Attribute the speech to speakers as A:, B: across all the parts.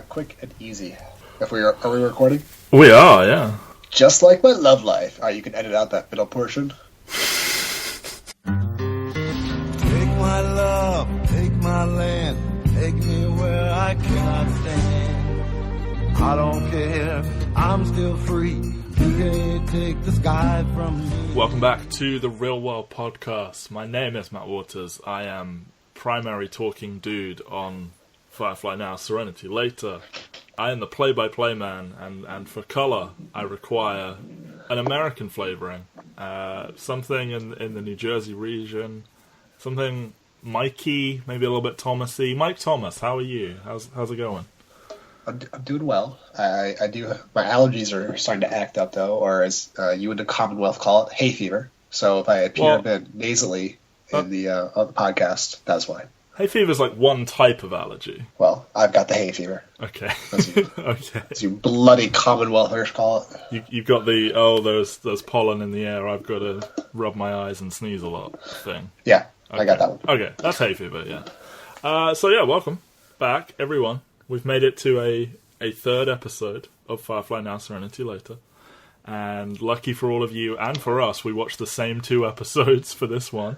A: Quick and easy. Are we recording?
B: We are, yeah.
A: Just like my love life. You can edit out that middle portion.
C: Take my love, take my land, take me where I cannot stand. I don't care, I'm still free. You can't take the sky from me.
B: Welcome back to the Real World Podcast. My name is Matt Waters. I am primary talking dude on Firefly now, Serenity later. I am the play-by-play man, and for colour, I require an American flavouring. Something in the New Jersey region. Something Mikey, maybe a little bit Thomasy. Mike Thomas, how are you? How's it going?
A: I'm doing well. I do. My allergies are starting to act up, though, or as you in the Commonwealth call it, hay fever. So if I appear a bit nasally in the on the podcast, that's why.
B: Hay fever is like one type of allergy.
A: Well, I've got the hay fever.
B: Okay.
A: Okay. As you bloody Commonwealthers call it.
B: You've got the, there's pollen in the air, I've got to rub my eyes and sneeze a lot thing.
A: Yeah,
B: okay.
A: I got that one.
B: Okay, that's hay fever, yeah. Welcome back, everyone. We've made it to a third episode of Firefly Now, Serenity later. And lucky for all of you and for us, we watched the same two episodes for this one.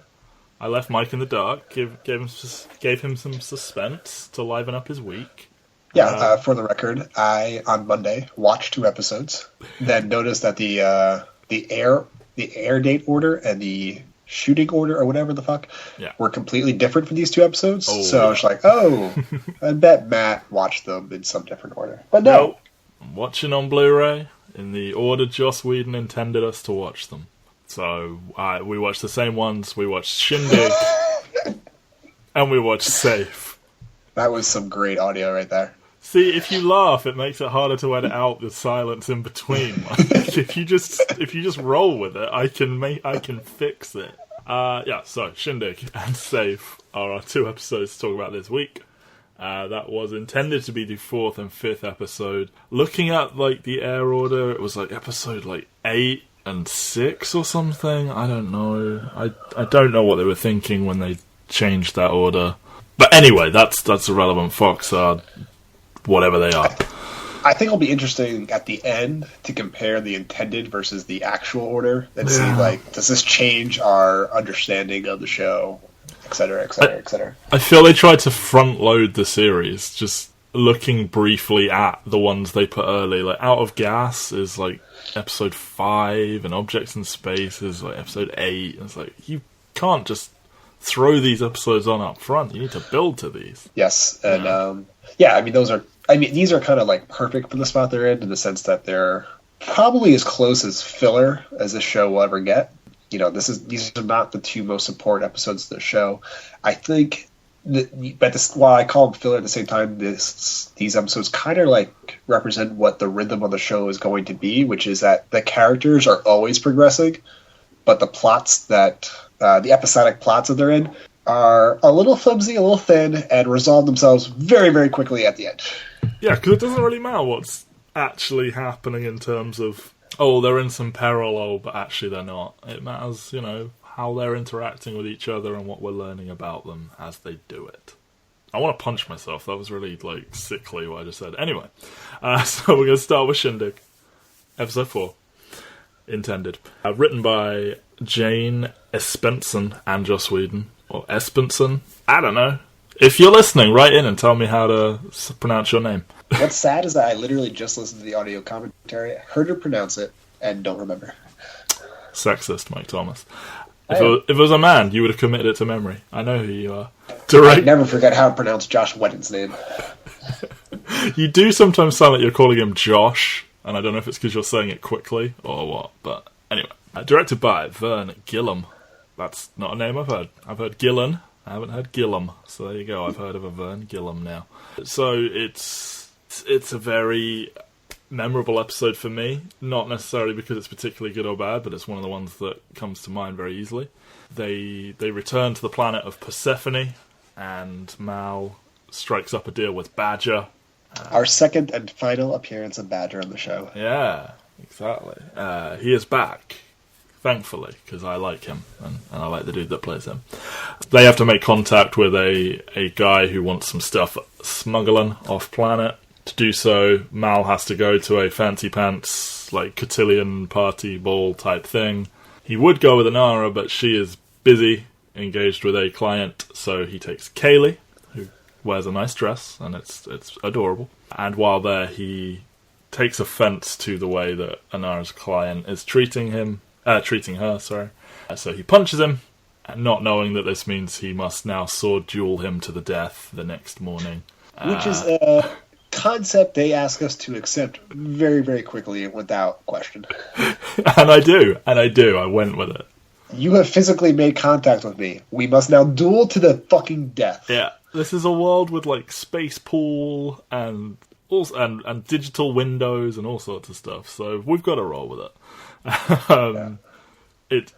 B: I left Mike in the dark, gave him some suspense to liven up his week.
A: Yeah, for the record, I, on Monday, watched two episodes, then noticed that the air date order and the shooting order, or whatever the fuck, were completely different for these two episodes. So I was like, I bet Matt watched them in some different order. But no.
B: Nope. I'm watching on Blu-ray in the order Joss Whedon intended us to watch them. So we watched the same ones. We watched Shindig and we watched Safe.
A: That was some great audio right there.
B: See, if you laugh, it makes it harder to edit out the silence in between. Like, if you just roll with it, I can fix it. So Shindig and Safe are our two episodes to talk about this week. That was intended to be the fourth and fifth episode. Looking at the air order, it was episode 8 and 6 or something. I don't know. I don't know what they were thinking when they changed that order. But anyway, that's irrelevant. Fox are whatever they are.
A: I think it'll be interesting at the end to compare the intended versus the actual order and see, does this change our understanding of the show, et cetera, et cetera, et cetera.
B: I feel they tried to front load the series, just looking briefly at the ones they put early. Out of Gas is episode 5, and Objects in Space is episode 8. It's you can't just throw these episodes on up front. You need to build to these.
A: Yes, and these are kind of perfect for the spot they're in the sense that they're probably as close as filler as this show will ever get. These are not the two most important episodes of the show. I think while I call them filler at the same time, these episodes kind of represent what the rhythm of the show is going to be, which is that the characters are always progressing, but the plots that the episodic plots that they're in are a little flimsy, a little thin, and resolve themselves very, very quickly at the end.
B: Yeah, because it doesn't really matter what's actually happening in terms of, they're in some peril, but actually they're not. It matters, how they're interacting with each other and what we're learning about them as they do it. I want to punch myself. That was really, sickly what I just said. Anyway, so we're going to start with Shindig, episode 4, intended. Written by Jane Espenson and Joss Whedon. Or Espenson? I don't know. If you're listening, write in and tell me how to pronounce your name.
A: What's sad is that I literally just listened to the audio commentary, heard her pronounce it, and don't remember.
B: Sexist, Mike Thomas. If it was a man, you would have committed it to memory. I know who you are. I
A: never forget how to pronounce Josh Whedon's name.
B: You do sometimes sound like you're calling him Josh, and I don't know if it's because you're saying it quickly or what, but anyway. Directed by Vern Gillam. That's not a name I've heard. I've heard Gillan. I haven't heard Gillam. So there you go. I've heard of a Vern Gillam now. So it's a very memorable episode for me. Not necessarily because it's particularly good or bad, but it's one of the ones that comes to mind very easily. They return to the planet of Persephone, and Mal strikes up a deal with Badger.
A: Our second and final appearance of Badger on the show.
B: Yeah, exactly. He is back. Thankfully, because I like him, and I like the dude that plays him. They have to make contact with a guy who wants some stuff smuggling off-planet, To do so, Mal has to go to a fancy pants, like, cotillion party ball type thing. He would go with Inara, but she is busy, engaged with a client, so he takes Kaylee, who wears a nice dress, and it's adorable. And while there, he takes offense to the way that Inara's client is treating her. So he punches him, not knowing that this means he must now sword duel him to the death the next morning.
A: Which is a concept they ask us to accept very, very quickly and without question.
B: And I do. I went with it.
A: You have physically made contact with me. We must now duel to the fucking death.
B: Yeah. This is a world with, like, space pool and digital windows and all sorts of stuff, so we've got to roll with it.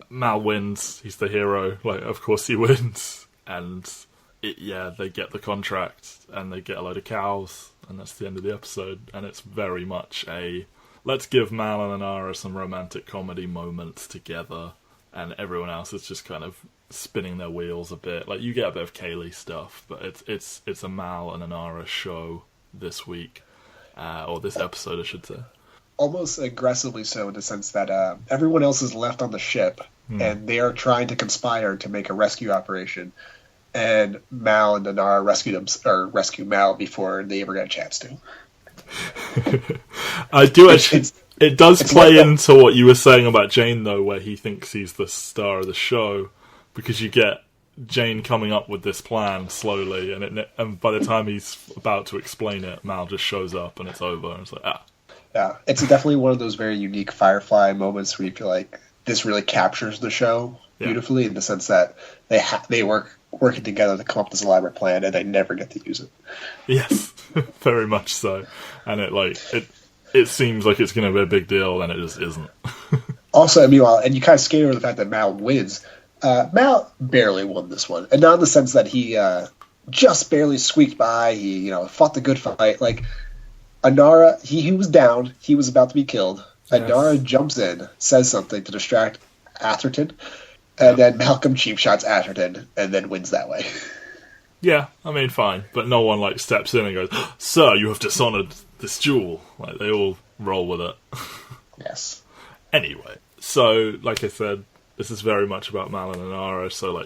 B: Mal wins. He's the hero. Like, of course he wins. And they get the contract and they get a load of cows, and that's the end of the episode. And it's very much let's give Mal and Inara some romantic comedy moments together, and everyone else is just kind of spinning their wheels a bit. Like, you get a bit of Kaylee stuff, but it's a Mal and Inara show this week, or this episode, I should say.
A: Almost aggressively so, in the sense that everyone else is left on the ship, and they are trying to conspire to make a rescue operation. And Mal and Inara rescue Mal before they ever get a chance to.
B: I do actually. It does play into what you were saying about Jane, though, where he thinks he's the star of the show, because you get Jane coming up with this plan slowly, and by the time he's about to explain it, Mal just shows up and it's over, and it's like,
A: Yeah, it's definitely one of those very unique Firefly moments where you feel like this really captures the show beautifully, in the sense that they working together to come up with this elaborate plan, and they never get to use it.
B: Yes, very much so. And it seems like it's going to be a big deal, and it just isn't.
A: Also, meanwhile, and you kind of skate over the fact that Mal wins. Mal barely won this one, and not in the sense that he just barely squeaked by. He fought the good fight. Like, Inara, he was down. He was about to be killed. Yes. Inara jumps in, says something to distract Atherton, and then Malcolm cheap shots Atherton, and then wins that way.
B: Yeah, I mean, fine, but no one steps in and goes, "Sir, you have dishonored this duel." Like, they all roll with it.
A: Yes.
B: Anyway, so like I said, this is very much about Mal and Inara. So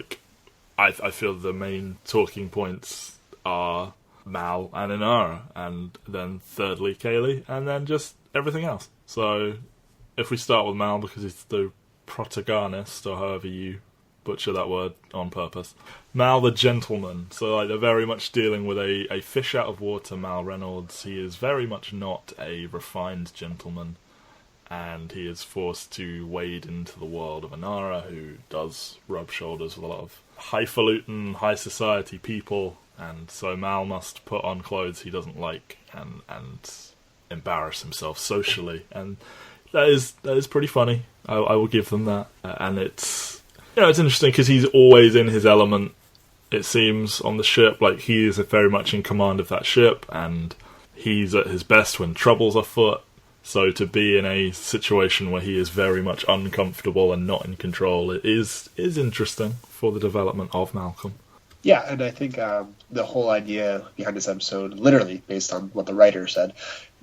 B: I feel the main talking points are Mal and Inara, and then thirdly Kaylee, and then just everything else. So if we start with Mal, because he's the protagonist, or however you butcher that word on purpose, Mal the gentleman. So they're very much dealing with a fish out of water Mal Reynolds. He is very much not a refined gentleman, and he is forced to wade into the world of Inara, who does rub shoulders with a lot of highfalutin, high society people. And so Mal must put on clothes he doesn't like and embarrass himself socially, and that is pretty funny. I will give them that, and it's interesting because he's always in his element. It seems on the ship, like he is very much in command of that ship, and he's at his best when trouble's afoot. So to be in a situation where he is very much uncomfortable and not in control, it is interesting for the development of Malcolm.
A: Yeah, and I think the whole idea behind this episode, literally based on what the writer said,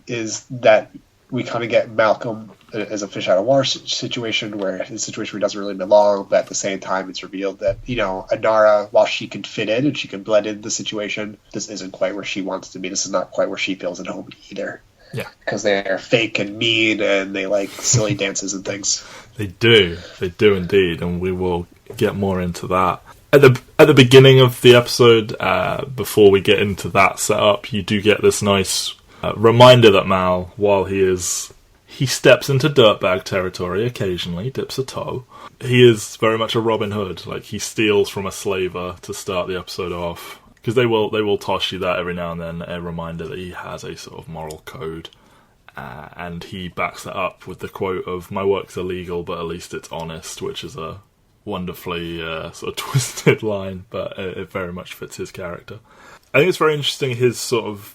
A: is that we kind of get Malcolm as a fish out of water situation, where his situation where he doesn't really belong, but at the same time it's revealed that, Inara, while she can fit in and she can blend into the situation, this isn't quite where she wants to be. This is not quite where she feels at home either.
B: Yeah. Because
A: they're fake and mean, and they like silly dances and things.
B: They do indeed, and we will get more into that. At the beginning of the episode, before we get into that setup, you do get this nice reminder that Mal, while he steps into dirtbag territory occasionally, dips a toe, he is very much a Robin Hood. Like, he steals from a slaver to start the episode off, because they will toss you that every now and then, a reminder that he has a sort of moral code, and he backs that up with the quote of, "My work's illegal, but at least it's honest," which is a wonderfully sort of twisted line, but it very much fits his character. I think it's very interesting, his sort of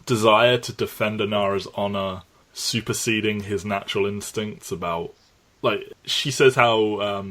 B: desire to defend Inara's honor superseding his natural instincts about, like, she says how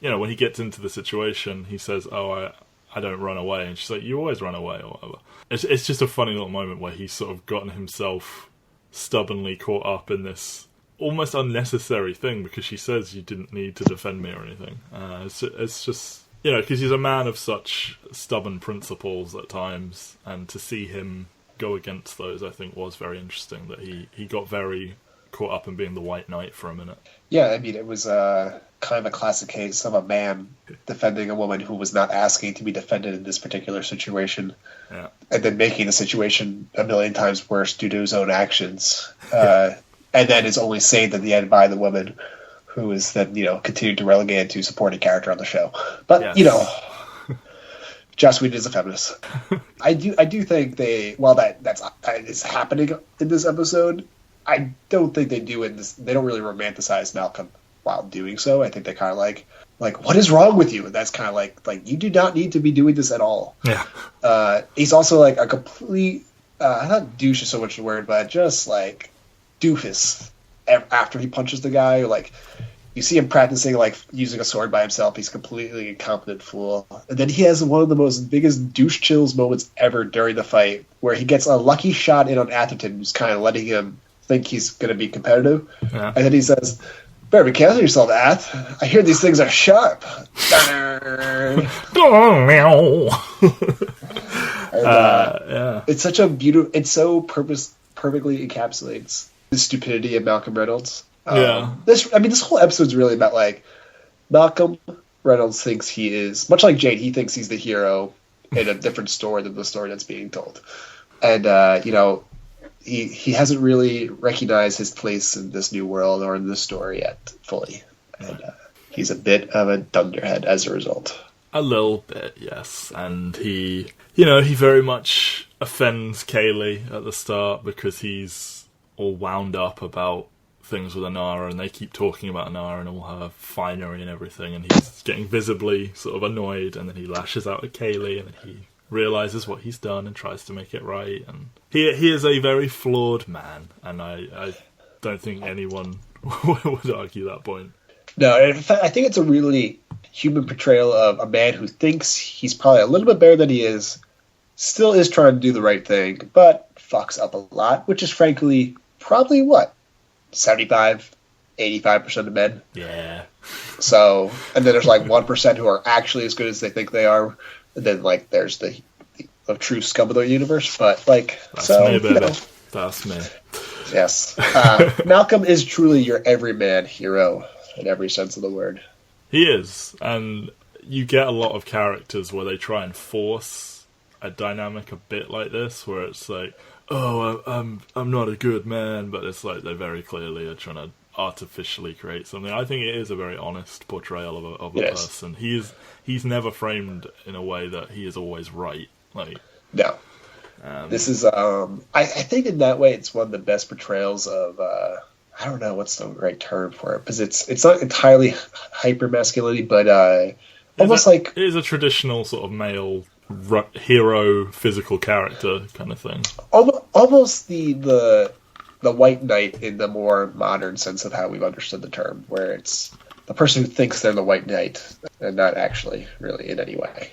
B: when he gets into the situation, he says, "Oh, I don't run away. And she's like, you always run away, or whatever. It's just a funny little moment where he's sort of gotten himself stubbornly caught up in this almost unnecessary thing, because she says you didn't need to defend me or anything. It's just, because he's a man of such stubborn principles at times, and to see him go against those, I think, was very interesting, that he got very caught up in being the White Knight for a minute.
A: Yeah, I mean, it was kind of a classic case of a man defending a woman who was not asking to be defended in this particular situation.
B: Yeah.
A: And then making the situation a million times worse due to his own actions. And then is only saved at the end by the woman, who is then, continued to relegate to supporting character on the show. But,
B: Yes.
A: Joss Whedon is a feminist. I do think while that is happening in this episode, I don't think they do it. They don't really romanticize Malcolm while doing so. I think they kind of like, what is wrong with you? And that's kind of like you do not need to be doing this at all.
B: Yeah.
A: He's also like a complete, not douche is so much the word, but just like doofus. After he punches the guy, like you see him practicing like using a sword by himself. He's completely incompetent fool. And then he has one of the most biggest douche chills moments ever during the fight, where he gets a lucky shot in on Atherton, who's kind of letting him think he's going to be competitive.
B: Yeah.
A: And then he says, better be careful of yourself, Ath. I hear these things are sharp. And, it's such a beautiful, it's so perfectly encapsulates the stupidity of Malcolm Reynolds. This whole episode's really about like Malcolm Reynolds thinks he is, much like Jade, he thinks he's the hero in a different story than the story that's being told. And, he hasn't really recognized his place in this new world or in this story yet fully. And he's a bit of a dunderhead as a result.
B: A little bit, yes. And he very much offends Kaylee at the start because he's all wound up about things with Anara, and they keep talking about Anara and all her finery and everything, and he's getting visibly sort of annoyed, and then he lashes out at Kaylee, and then he realizes what he's done and tries to make it right. And he is a very flawed man, and I don't think anyone would argue that point.
A: No, in fact, I think it's a really human portrayal of a man who thinks he's probably a little bit better than he is, still is trying to do the right thing, but fucks up a lot, which is frankly probably 75, 85% of men.
B: Yeah.
A: So, and then there's like 1% who are actually as good as they think they are. And then, like, there's the true scum of the universe. But, like,
B: that's
A: so,
B: me, baby. That's me.
A: Yes. Malcolm is truly your everyman hero in every sense of the word.
B: He is. And you get a lot of characters where they try and force a dynamic a bit like this, where it's like, oh, I'm not a good man, but it's like they very clearly are trying to artificially create something. I think it is a very honest portrayal of a person. He's never framed in a way that he is always right. Like,
A: no. This is I think in that way it's one of the best portrayals of I don't know what's the right term for it, because it's not entirely hyper masculinity, but almost like
B: it is a traditional sort of male hero physical character kind of thing.
A: Almost the White Knight in the more modern sense of how we've understood the term, where it's the person who thinks they're the White Knight and not actually really in any way.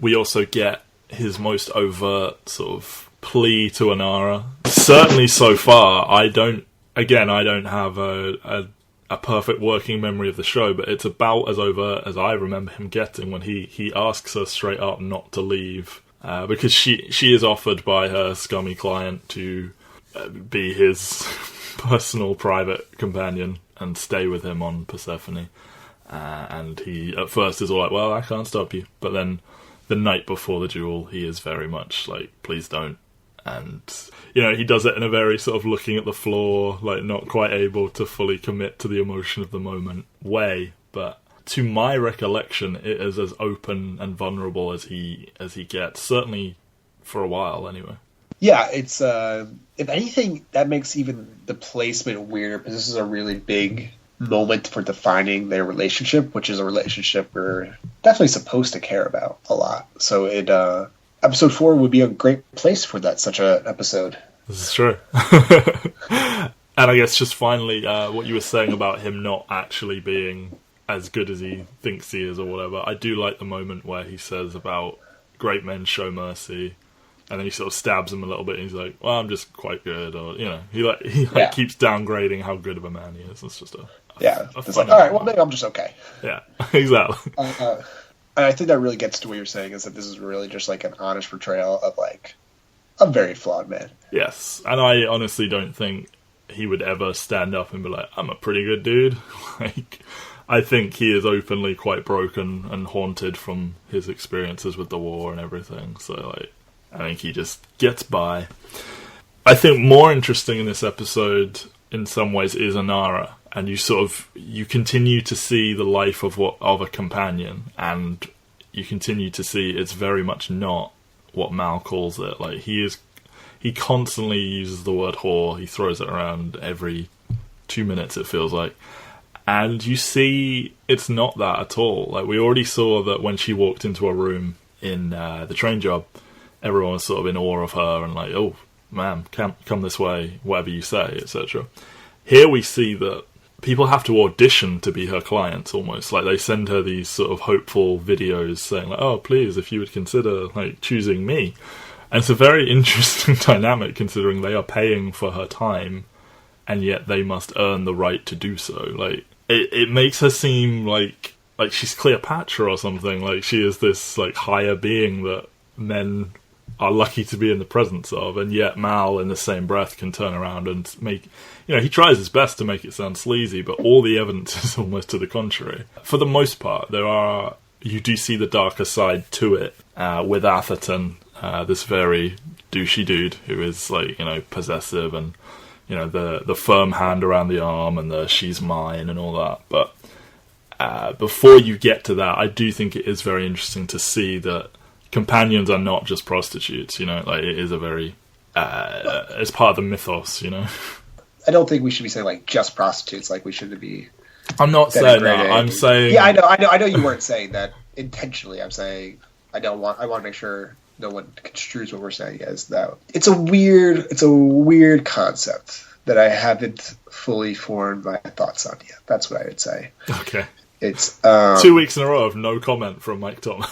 B: We also get his most overt sort of plea to Anara. Certainly so far, I don't have a perfect working memory of the show, but it's about as overt as I remember him getting when he asks her straight up not to leave, because she is offered by her scummy client to be his personal private companion and stay with him on Persephone. And he at first is all like, well, I can't stop you. But then the night before the duel, he is very much like, please don't. And, he does it in a very sort of looking at the floor, like not quite able to fully commit to the emotion of the moment way. But to my recollection, it is as open and vulnerable as he gets, certainly for a while anyway.
A: Yeah, it's if anything, that makes even the placement weirder, because this is a really big moment for defining their relationship, which is a relationship we're definitely supposed to care about a lot. So episode 4 would be a great place for that, such an episode.
B: This is true. And I guess just finally, what you were saying about him not actually being as good as he thinks he is or whatever. I do like the moment where he says about great men show mercy, and then he sort of stabs him a little bit, and he's like, well, I'm just quite good, or, you know, he keeps downgrading how good of a man he is. It's just
A: it's like, all right, well, maybe I'm just okay.
B: Yeah, exactly.
A: And I think that really gets to what you're saying, is that this is really just like an honest portrayal of like a very flawed man.
B: Yes, and I honestly don't think he would ever stand up and be like, I'm a pretty good dude. Like, I think he is openly quite broken and haunted from his experiences with the war and everything. So, like, I think he just gets by. I think more interesting in this episode, in some ways, is Anara. And you continue to see the life of a companion, and you continue to see it's very much not what Mal calls it. Like, he constantly uses the word whore. He throws it around every 2 minutes, it feels like. And you see it's not that at all. Like, we already saw that when she walked into a room in the train job, everyone was sort of in awe of her and like, oh, ma'am, come this way, whatever you say, etc. Here we see that people have to audition to be her clients, almost. Like, they send her these sort of hopeful videos saying, like, oh, please, if you would consider, like, choosing me. And it's a very interesting dynamic, considering they are paying for her time, and yet they must earn the right to do so. Like, it makes her seem like she's Cleopatra or something. Like, she is this, like, higher being that men are lucky to be in the presence of, and yet Mal, in the same breath, can turn around and make... You know, he tries his best to make it sound sleazy, but all the evidence is almost to the contrary. For the most part, you do see the darker side to it, with Atherton, this very douchey dude who is, like, you know, possessive, and, you know, the firm hand around the arm and the she's mine and all that. But before you get to that, I do think it is very interesting to see that companions are not just prostitutes, you know, like, it is a very it's part of the mythos, you know.
A: I don't think we should be saying like just prostitutes. Like, we shouldn't be.
B: I'm not saying that. I'm saying.
A: Yeah, I know you weren't saying that intentionally. I'm saying I want to make sure no one construes what we're saying as that. It's a weird concept that I haven't fully formed my thoughts on yet. That's what I would say.
B: Okay.
A: It's
B: 2 weeks in a row of no comment from Mike Tom.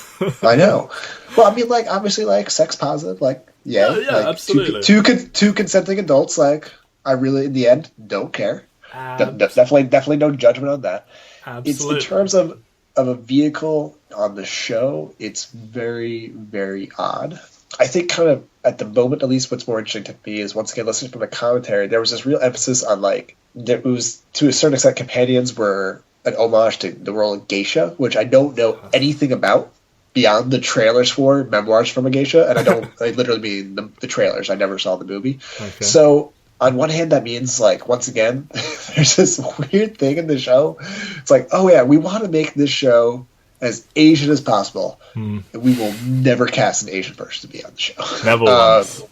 A: I know. Well, I mean, like, obviously, like, sex positive, like, yeah, like,
B: absolutely.
A: Two consenting adults, like, I really, in the end, don't care. Definitely no judgment on that.
B: Absolutely.
A: It's in terms of a vehicle on the show, it's very, very odd. I think kind of at the moment, at least, what's more interesting to me is, once again, listening from the commentary, there was this real emphasis on, like, it was, to a certain extent, companions were an homage to the role of geisha, which I don't know anything about beyond the trailers for Memoirs from a Geisha, and I literally mean the trailers. I never saw the movie. Okay. So, on one hand, that means, like, once again, there's this weird thing in the show. It's like, oh yeah, we want to make this show as Asian as possible, and we will never cast an Asian person to be on the show.
B: Never once.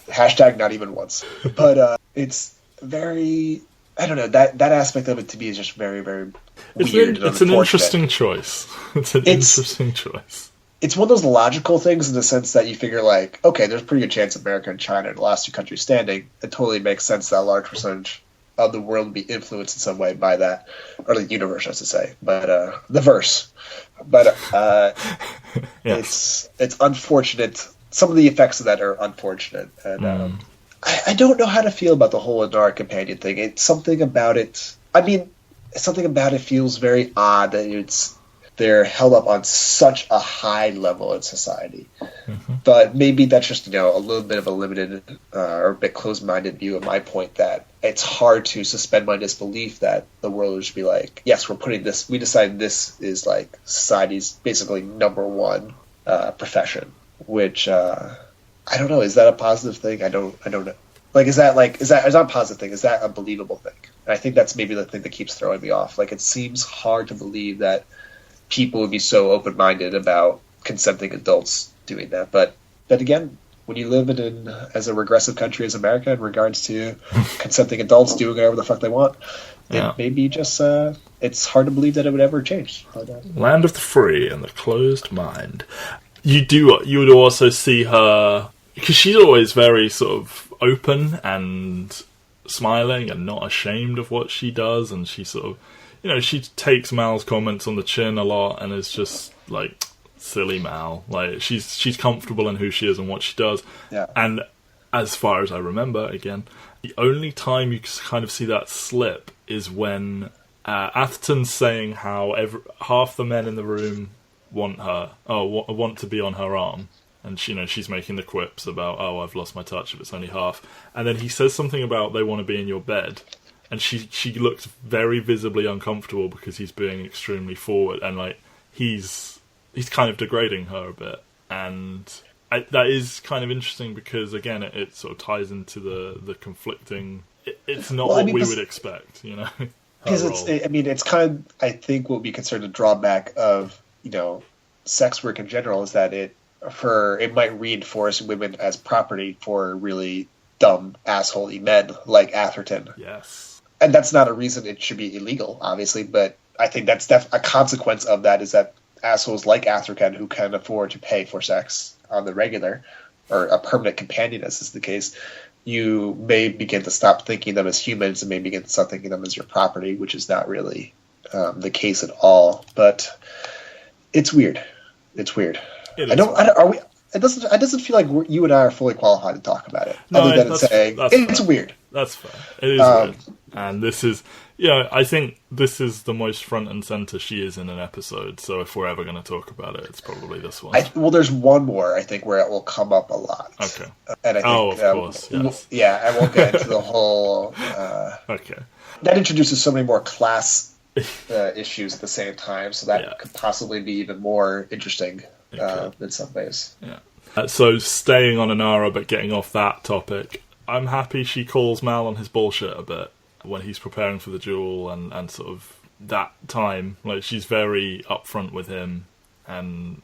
A: Hashtag not even once. But it's very... I don't know, that aspect of it to me is just very, very weird.
B: It's an interesting choice. It's an interesting choice.
A: It's one of those logical things in the sense that you figure, like, okay, there's a pretty good chance America and China are the last two countries standing. It totally makes sense that a large percentage of the world would be influenced in some way by that, or the universe, I should say, but the verse. But yes. It's unfortunate. Some of the effects of that are unfortunate, and I don't know how to feel about the whole Anara companion thing. It's something about it. I mean, something about it feels very odd that they're held up on such a high level in society. Mm-hmm. But maybe that's just, you know, a little bit of a limited or a bit closed-minded view of my point, that it's hard to suspend my disbelief that the world would just be like, yes, we decided this is like society's basically number one profession, which I don't know. Is that a positive thing? I don't know. Like, is that a positive thing? Is that a believable thing? And I think that's maybe the thing that keeps throwing me off. Like, it seems hard to believe that people would be so open-minded about consenting adults doing that. But again, when you live as a regressive country as America in regards to consenting adults doing whatever the fuck they want, it may be just it's hard to believe that it would ever change.
B: Land of the free and the closed mind. You would also see her, because she's always very sort of open and smiling and not ashamed of what she does, and she sort of, she takes Mal's comments on the chin a lot, and is just like, silly Mal. Like, she's comfortable in who she is and what she does.
A: Yeah.
B: And as far as I remember, again, the only time you kind of see that slip is when Atherton's saying how half the men in the room want to be on her arm. And she's making the quips about, I've lost my touch if it's only half. And then he says something about they want to be in your bed. And she looks very visibly uncomfortable because he's being extremely forward. And, like, he's kind of degrading her a bit. And that is kind of interesting because, again, it sort of ties into the conflicting... It's not what we would expect,
A: Because it's kind of, I think, what we consider the drawback of, sex work in general is that it might reinforce women as property for really dumb, assholey men like Atherton.
B: Yes.
A: And that's not a reason it should be illegal, obviously, but I think that's a consequence of that is that assholes like Atherton who can afford to pay for sex on the regular, or a permanent companion, as is the case, you may begin to stop thinking them as humans and may begin to start thinking them as your property, which is not really the case at all. But it's weird. It's weird. It doesn't feel like you and I are fully qualified to talk about it.
B: No,
A: other than saying it's weird.
B: That's fair. It is weird. And this is, I think this is the most front and center she is in an episode. So if we're ever going to talk about it, it's probably this one.
A: There's one more, I think, where it will come up a lot.
B: Okay.
A: And I think,
B: of course, yes.
A: Yeah, I won't get into the whole...
B: okay.
A: That introduces so many more class issues at the same time, so that could possibly be even more interesting in some ways.
B: Yeah. So staying on Inara, but getting off that topic, I'm happy she calls Mal on his bullshit a bit when he's preparing for the duel and sort of that time. Like, she's very upfront with him, and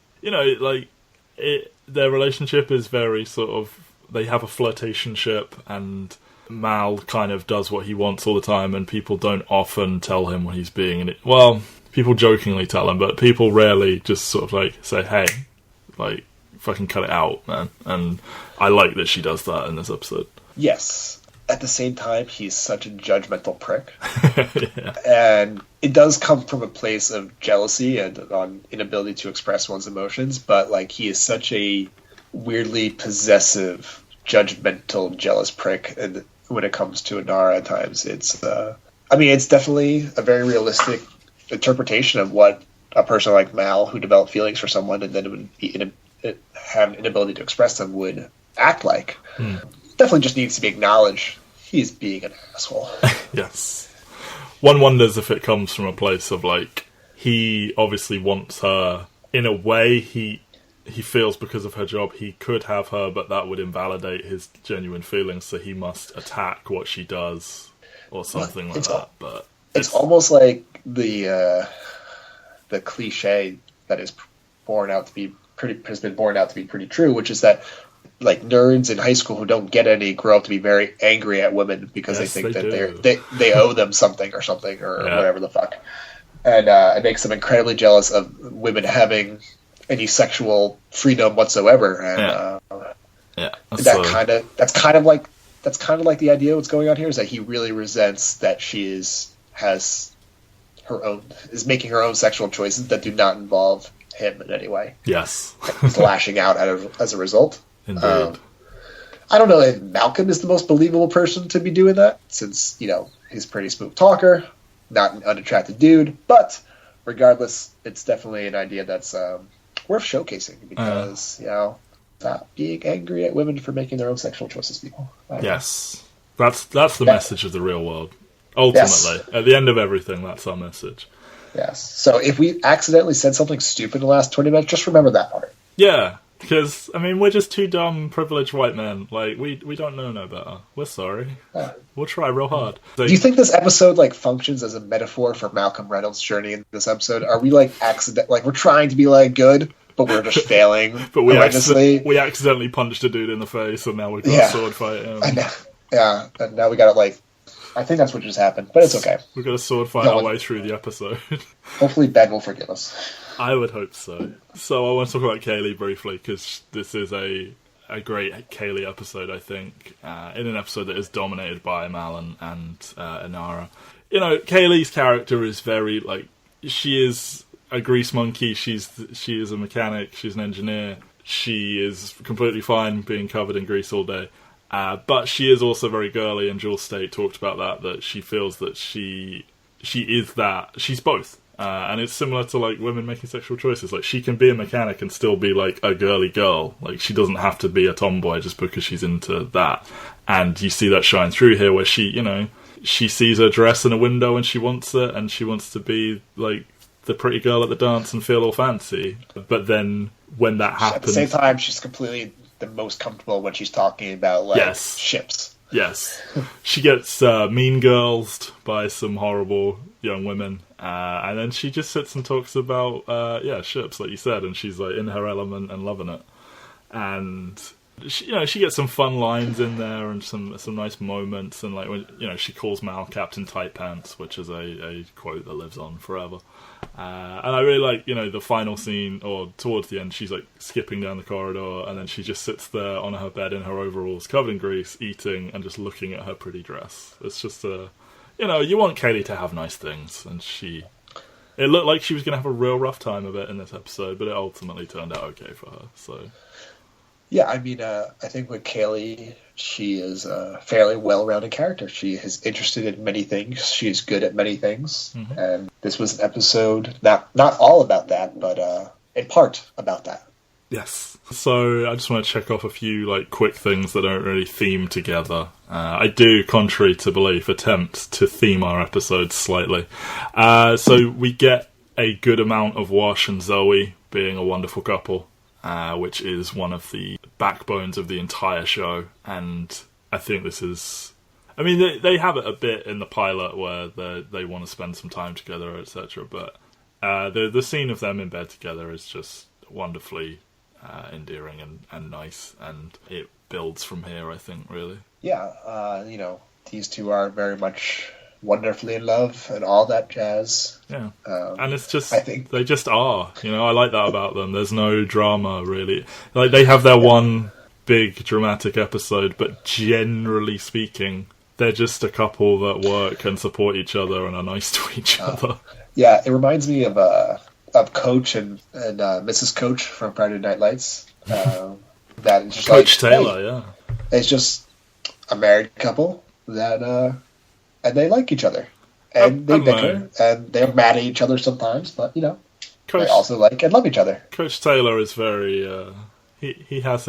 B: their relationship is very sort of, they have a flirtationship, and Mal kind of does what he wants all the time, and people don't often tell him when he's being in it. Well, people jokingly tell him, but people rarely just sort of like say, hey, like, fucking cut it out, man. And I like that she does that in this episode.
A: Yes. At the same time, he's such a judgmental prick.
B: Yeah.
A: And it does come from a place of jealousy and on inability to express one's emotions, but like, he is such a weirdly possessive, judgmental, jealous prick, and when it comes to Inara at times, it's definitely a very realistic interpretation of what a person like Mal, who developed feelings for someone and then would have an inability to express them, would act like. Definitely just needs to be acknowledged. He's being an asshole.
B: Yes. One wonders if it comes from a place of, like, he obviously wants her. In a way, he feels because of her job he could have her, but that would invalidate his genuine feelings, so he must attack what she does or something like that. But
A: it's almost like the cliche that has been born out to be pretty true, which is that, like, nerds in high school who don't get any grow up to be very angry at women because they think that they owe them something or whatever the fuck. And it makes them incredibly jealous of women having any sexual freedom whatsoever. And that's kind of like the idea of what's going on here, is that he really resents that she is making her own sexual choices that do not involve him in any way.
B: Yes.
A: He's lashing out as a result.
B: Indeed.
A: I don't know if Malcolm is the most believable person to be doing that, since, he's a pretty smooth talker, not an unattractive dude, but regardless, it's definitely an idea that's worth showcasing, because, stop being angry at women for making their own sexual choices, people.
B: Yes. That's the message of the real world. Ultimately, at the end of everything, that's our message.
A: Yes. So if we accidentally said something stupid in the last 20 minutes, just remember that part.
B: Yeah. Because, we're just two dumb, privileged white men. Like, we don't know no better. We're sorry. We'll try real hard.
A: Do you think this episode, like, functions as a metaphor for Malcolm Reynolds' journey in this episode? Are we, like, we're trying to be, like, good, but we're just failing?
B: But we accidentally punched a dude in the face, and now we've got a sword fight.
A: And now we got to, like, I think that's what just happened, but it's okay.
B: We've got to sword fight our way through the episode.
A: Hopefully Ben will forgive us.
B: I would hope so. So I want to talk about Kaylee briefly, because this is a a great Kaylee episode, I think, in an episode that is dominated by Mal and Inara. You know, Kaylee's character is very, like, she is a grease monkey, she is a mechanic, she's an engineer, she is completely fine being covered in grease all day. But she is also very girly, and Jules State talked about that she feels that she is that. She's both. And it's similar to, like, women making sexual choices. Like, she can be a mechanic and still be, like, a girly girl. Like, she doesn't have to be a tomboy just because she's into that. And you see that shine through here, where she, you know, she sees her dress in a window and she wants it, and she wants to be, like, the pretty girl at the dance and feel all fancy. But then, when that happens... At the
A: same time, she's completely the most comfortable when she's talking about, like, ships.
B: Yes. She gets mean girlsed by some horrible young women. And then she just sits and talks about, ships, like you said, and she's, like, in her element and loving it. And, she, you know, she gets some fun lines in there and some nice moments, and, like, when, you know, she calls Mal Captain Tight Pants, which is a quote that lives on forever. And I really like, you know, the final scene, or towards the end, she's, like, skipping down the corridor, and then she just sits there on her bed in her overalls, covered in grease, eating, and just looking at her pretty dress. It's just you know, you want Kaylee to have nice things, and it looked like she was going to have a real rough time of it in this episode, but it ultimately turned out okay for her, so...
A: Yeah, I mean, I think with Kaylee, she is a fairly well-rounded character. She is interested in many things. She is good at many things. Mm-hmm. And this was an episode, not all about that, but in part about that.
B: Yes. So I just want to check off a few, like, quick things that don't really theme together. I do, contrary to belief, attempt to theme our episodes slightly. So we get a good amount of Wash and Zoe being a wonderful couple. Which is one of the backbones of the entire show, and I think this is... I mean, they have it a bit in the pilot where they want to spend some time together, etc., but the scene of them in bed together is just wonderfully endearing and nice, and it builds from here, I think, really.
A: Yeah, you know, these two are very much wonderfully in love and all that jazz.
B: Yeah. And it's just, I think they just are, you know, I like that about them. There's no drama, really. Like, they have their one big dramatic episode, but generally speaking, they're just a couple that work and support each other and are nice to each other.
A: Yeah, it reminds me of Coach and Mrs. Coach from Friday Night Lights. That is just
B: Coach Taylor, yeah.
A: It's just a married couple that... and they like each other. And they bicker, and they're mad at each other sometimes, but, you know, they also like and love each other.
B: Coach Taylor is very... he has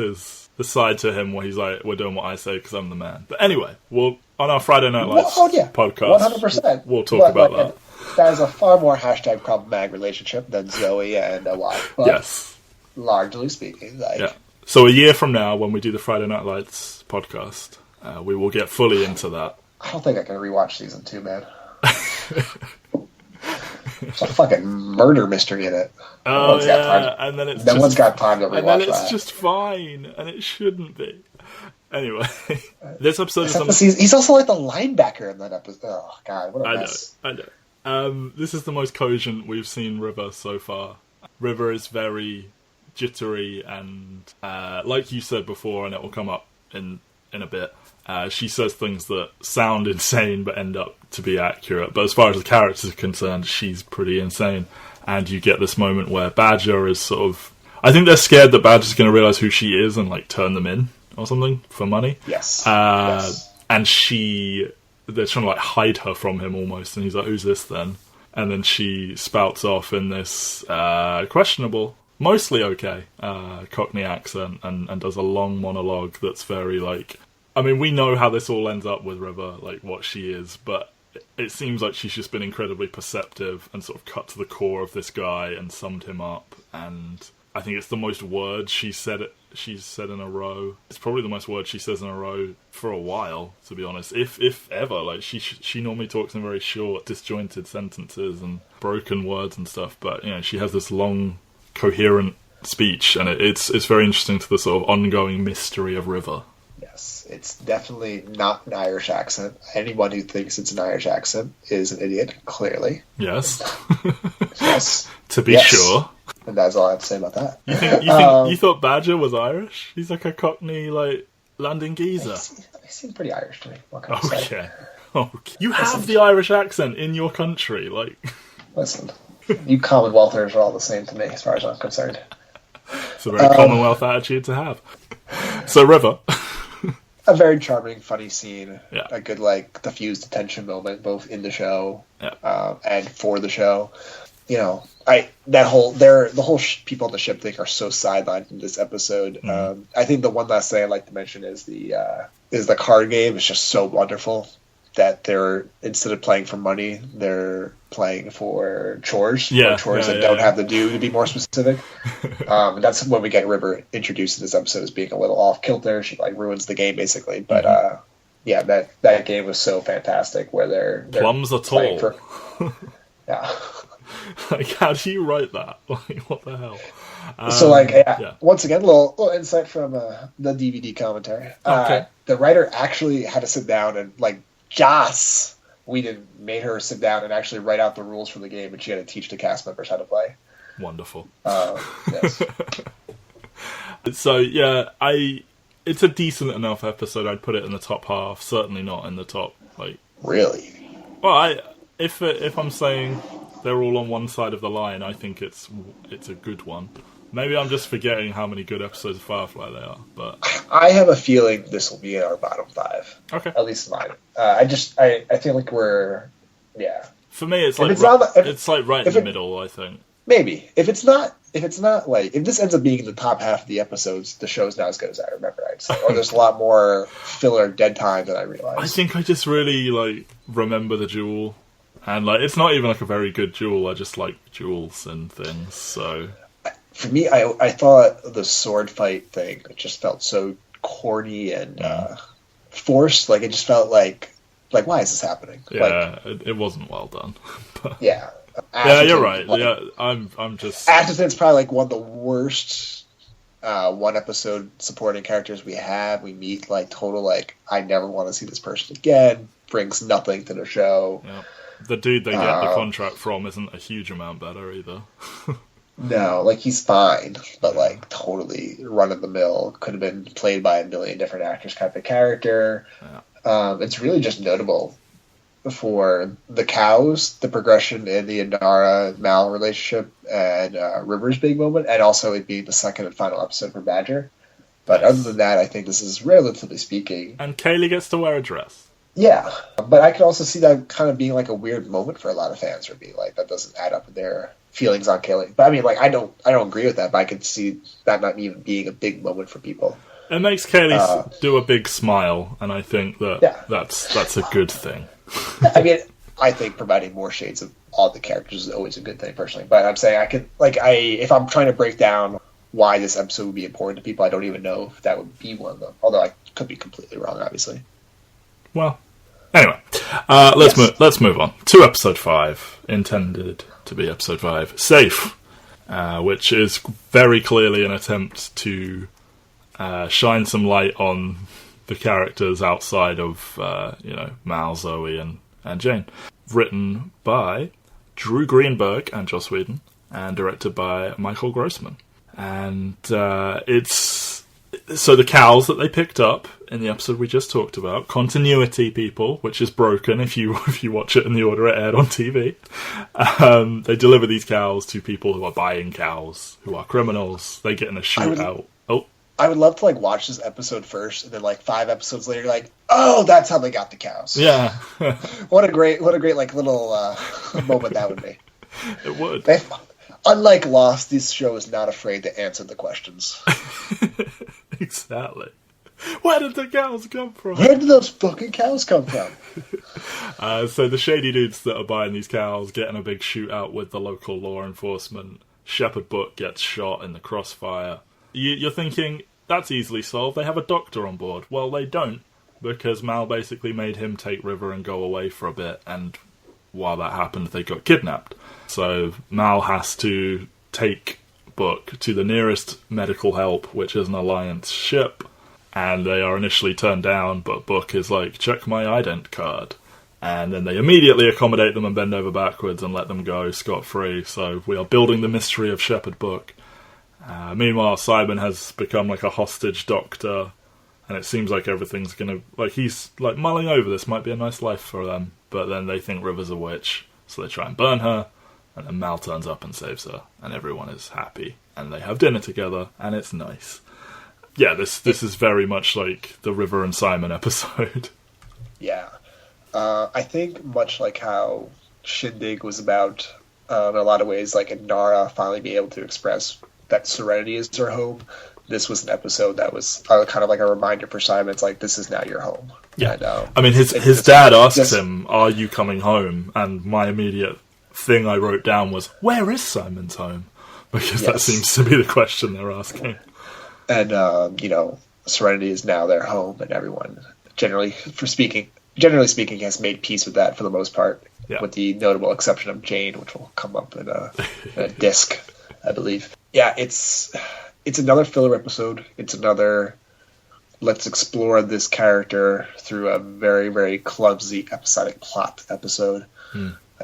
B: the side to him where he's like, we're doing what I say because I'm the man. But anyway, on our Friday Night Lights podcast,
A: 100%.
B: We'll talk about that.
A: That is a far more hashtag problematic relationship than Zoe and Wash.
B: Yes.
A: Largely speaking.
B: Yeah. So a year from now, when we do the Friday Night Lights podcast, we will get fully into that.
A: I don't think I can rewatch season 2, man. There's a fucking murder mystery in it.
B: Oh, yeah, and then it's
A: no one's got time to rewatch that.
B: And then it's just fine, and it shouldn't be. Anyway, this episode is...
A: He's also like the linebacker in that episode. Oh, God, what a mess.
B: I know. This is the most cogent we've seen River so far. River is very jittery, and like you said before, and it will come up in a bit, she says things that sound insane but end up to be accurate. But as far as the characters are concerned, she's pretty insane. And you get this moment where Badger is sort of... I think they're scared that Badger's going to realise who she is and, like, turn them in or something for money.
A: Yes.
B: And they're trying to, like, hide her from him almost. And he's like, who's this then? And then she spouts off in this questionable, mostly okay, Cockney accent and does a long monologue that's very, like... I mean, we know how this all ends up with River, like, what she is, but it seems like she's just been incredibly perceptive and sort of cut to the core of this guy and summed him up, and I think it's the most words she's said in a row. It's probably the most words she says in a row for a while, to be honest, if ever. Like, she normally talks in very short, disjointed sentences and broken words and stuff, but, you know, she has this long, coherent speech, and it's very interesting to the sort of ongoing mystery of River.
A: Yes, it's definitely not an Irish accent. Anyone who thinks it's an Irish accent is an idiot, clearly.
B: Yes.
A: Yes.
B: To be sure.
A: And that's all I have to say about that.
B: You thought Badger was Irish? He's like a Cockney, like, London geezer.
A: He seemed pretty Irish to me. What can I say?
B: Okay. You have the Irish accent in your country, like...
A: Listen, you Commonwealthers are all the same to me, as far as I'm concerned.
B: It's a very Commonwealth attitude to have. So, River.
A: A very charming, funny scene.
B: Yeah.
A: A good, like, diffused attention moment, both in the show and for the show. You know, the whole people on the ship thing are so sidelined in this episode. Mm-hmm. I think the one last thing I'd like to mention is the card game. It's just so wonderful that they're, instead of playing for money, they're playing for chores. That don't have the do, to be more specific. And that's when we get River introduced in this episode as being a little off kilter. She like ruins the game basically. But that game was so fantastic where they're
B: plums are tall.
A: Yeah.
B: Like, how do you write that? Like, what the hell?
A: Once again, a little insight from the DVD commentary.
B: Okay.
A: The writer actually had to sit down and, like, Joss Whedon made her sit down and actually write out the rules for the game, and she had to teach the cast members how to play.
B: Wonderful.
A: Yes.
B: So, yeah, it's a decent enough episode. I'd put it in the top half. Certainly not in the top, like...
A: Really?
B: Well, if I'm saying they're all on one side of the line, I think it's a good one. Maybe I'm just forgetting how many good episodes of Firefly there are, but...
A: I have a feeling this will be in our bottom 5.
B: Okay.
A: At least mine. I feel like we're... Yeah.
B: For me, it's like right in the middle, I think.
A: Maybe. If it's not like... If this ends up being in the top half of the episodes, the show's not as good as I remember, I'd say. Or there's a lot more filler dead time than I realized.
B: I think I just really, like, remember the duel. And, like, it's not even, like, a very good duel. I just like duels and things, so...
A: For me, I thought the sword fight thing just felt so corny and forced. Like, it just felt like why is this happening?
B: Yeah, it wasn't well done. But...
A: Yeah.
B: Yeah, you're right. Yeah, I'm just...
A: Atherton's probably, like, one of the worst one-episode supporting characters we have. We meet, like, total, like, I never want to see this person again. Brings nothing to the show.
B: Yeah. The dude they get the contract from isn't a huge amount better either.
A: No, like, he's fine, but, like, totally run-of-the-mill. Could have been played by a million different actors type of character. Yeah. It's really just notable for the cows, the progression in the Inara-Mal relationship, and River's big moment, and also it being the second and final episode for Badger. But other than that, I think this is relatively speaking.
B: And Kaylee gets to wear a dress.
A: Yeah, but I could also see that kind of being, like, a weird moment for a lot of fans, or being like, that doesn't add up in their feelings on Kaylee. But I mean, like, I don't agree with that, but I could see that not even being a big moment for people.
B: It makes Kaylee do a big smile, and I think that's a good thing.
A: I mean, I think providing more shades of all the characters is always a good thing, personally. But I'm saying if I'm trying to break down why this episode would be important to people, I don't even know if that would be one of them. Although I could be completely wrong, obviously.
B: Well, anyway, let's move on to episode 5, intended to be episode 5, Safe, which is very clearly an attempt to shine some light on the characters outside of Mal, Zoe, and Jane. Written by Drew Greenberg and Joss Whedon, and directed by Michael Grossman. And it's so the cows that they picked up in the episode we just talked about, continuity, people, which is broken if you watch it in the order it aired on TV. They deliver these cows to people who are buying cows, who are criminals. They get in a shootout.
A: I would love to, like, watch this episode first, and then, like, 5 episodes later, like, oh, that's how they got the cows.
B: Yeah.
A: What a great like little moment that would be.
B: It would.
A: Unlike Lost, this show is not afraid to answer the questions.
B: Exactly. Where did the cows come from?
A: Where did those fucking cows come from?
B: So the shady dudes that are buying these cows get in a big shootout with the local law enforcement. Shepherd Book gets shot in the crossfire. You're thinking, that's easily solved. They have a doctor on board. Well, they don't, because Mal basically made him take River and go away for a bit, and while that happened, they got kidnapped. So Mal has to take Book to the nearest medical help, which is an Alliance ship, and they are initially turned down, but Book is like, check my ident card. And then they immediately accommodate them and bend over backwards and let them go scot-free. So we are building the mystery of Shepherd Book. Meanwhile, Simon has become like a hostage doctor, and it seems like everything's gonna... Like, he's like mulling over this might be a nice life for them, but then they think River's a witch, so they try and burn her, and then Mal turns up and saves her, and everyone is happy, and they have dinner together, and it's nice. Yeah, this is very much like the River and Simon episode.
A: Yeah. I think much like how Shindig was about, in a lot of ways, like Nara finally being able to express that Serenity is her home, this was an episode that was kind of like a reminder for Simon. It's like, this is now your home.
B: Yeah.
A: And,
B: I mean, his dad asks him, are you coming home? And my immediate thing I wrote down was, where is Simon's home? Because that seems to be the question they're asking.
A: And, Serenity is now their home, and everyone, generally speaking, has made peace with that for the most part, with the notable exception of Jane, which will come up in a disc, I believe. Yeah, it's another filler episode. It's another let's explore this character through a very, very clumsy episodic plot episode.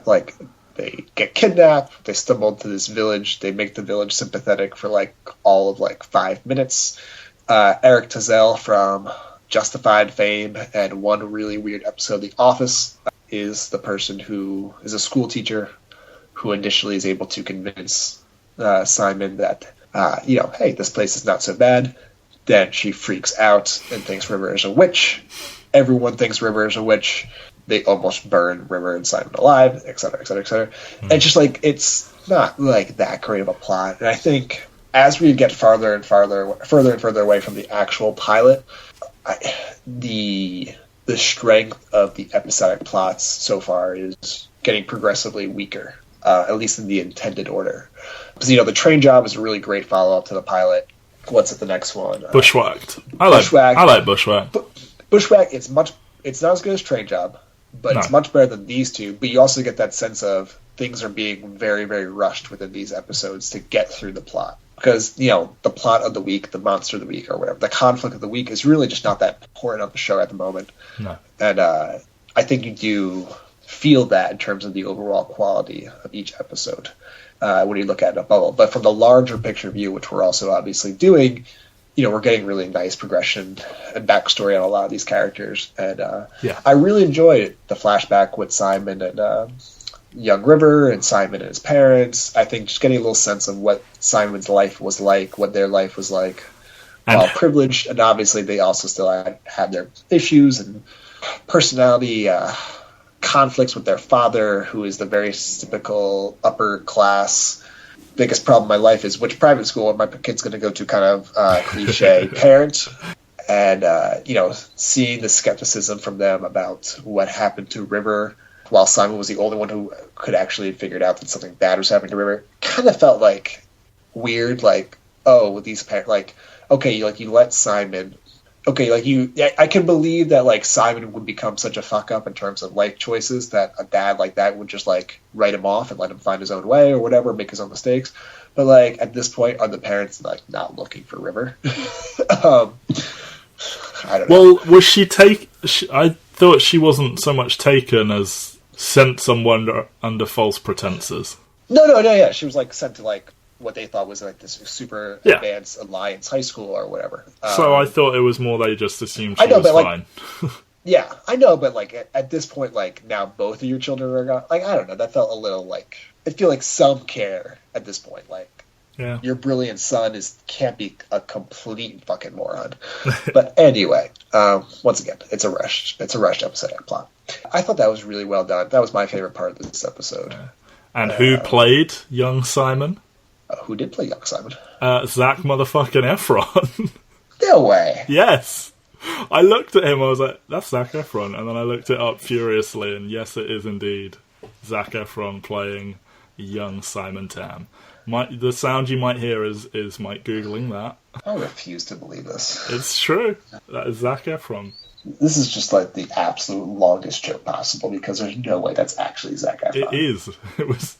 A: Like, they get kidnapped, they stumble into this village, they make the village sympathetic for like all of like 5 minutes. Eric Tazel from Justified fame and one really weird episode of The Office is the person who is a school teacher who initially is able to convince Simon that, hey, this place is not so bad. Then she freaks out and thinks River is a witch. Everyone thinks River is a witch. They almost burn River and Simon alive, et cetera, et cetera, et cetera. And just like, it's not like that great of a plot. And I think as we get further and further away from the actual pilot, the strength of the episodic plots so far is getting progressively weaker, at least in the intended order. Because, the train job is a really great follow-up to the pilot. What's at the next one?
B: Bushwhacked. I like Bushwhacked.
A: Bushwhacked, it's not as good as Train Job, but it's much better than these two. But you also get that sense of things are being very, very rushed within these episodes to get through the plot. Because, the plot of the week, the monster of the week, or whatever, the conflict of the week is really just not that important on the show at the moment.
B: No.
A: And I think you do feel that in terms of the overall quality of each episode when you look at it above all. But from the larger picture view, which we're also obviously doing, we're getting really nice progression and backstory on a lot of these characters. And I really enjoyed the flashback with Simon and young River and Simon and his parents. I think just getting a little sense of what Simon's life was like, what their life was like, while privileged, and obviously they also still had their issues and personality conflicts with their father, who is the very typical upper class, biggest problem in my life is which private school am my kid's going to go to kind of cliche parent. And, seeing the skepticism from them about what happened to River, while Simon was the only one who could actually have figured out that something bad was happening to River, kind of felt like weird, like, oh, with these parents, like, okay, like, you let Simon, okay, like, I can believe that, like, Simon would become such a fuck up in terms of life choices that a dad like that would just, like, write him off and let him find his own way or whatever, make his own mistakes. But, like, at this point, are the parents, like, not looking for River? I don't know.
B: Well, was she I thought she wasn't so much taken as sent someone under false pretenses.
A: No, yeah. She was, like, sent to, like, what they thought was, like, this super advanced Alliance high school or whatever.
B: So I thought it was more they just assumed she was fine.
A: Like, yeah, I know, but, like, at this point, like, now both of your children are gone. Like, I don't know, that felt a little, like, I feel like some care at this point. Like, your brilliant son can't be a complete fucking moron. But anyway, once again, it's a rushed episodic plot. I thought that was really well done. That was my favorite part of this episode.
B: And who played young Simon?
A: Who did play young Simon?
B: Zac motherfucking Efron.
A: No way.
B: Yes. I looked at him, I was like, that's Zac Efron. And then I looked it up furiously, and yes, it is indeed Zac Efron playing young Simon Tam. The sound you might hear is Mike Googling that.
A: I refuse to believe this.
B: It's true. That is Zac Efron.
A: This is just like the absolute longest joke possible because there's no way that's actually Zac Efron.
B: It is. It was,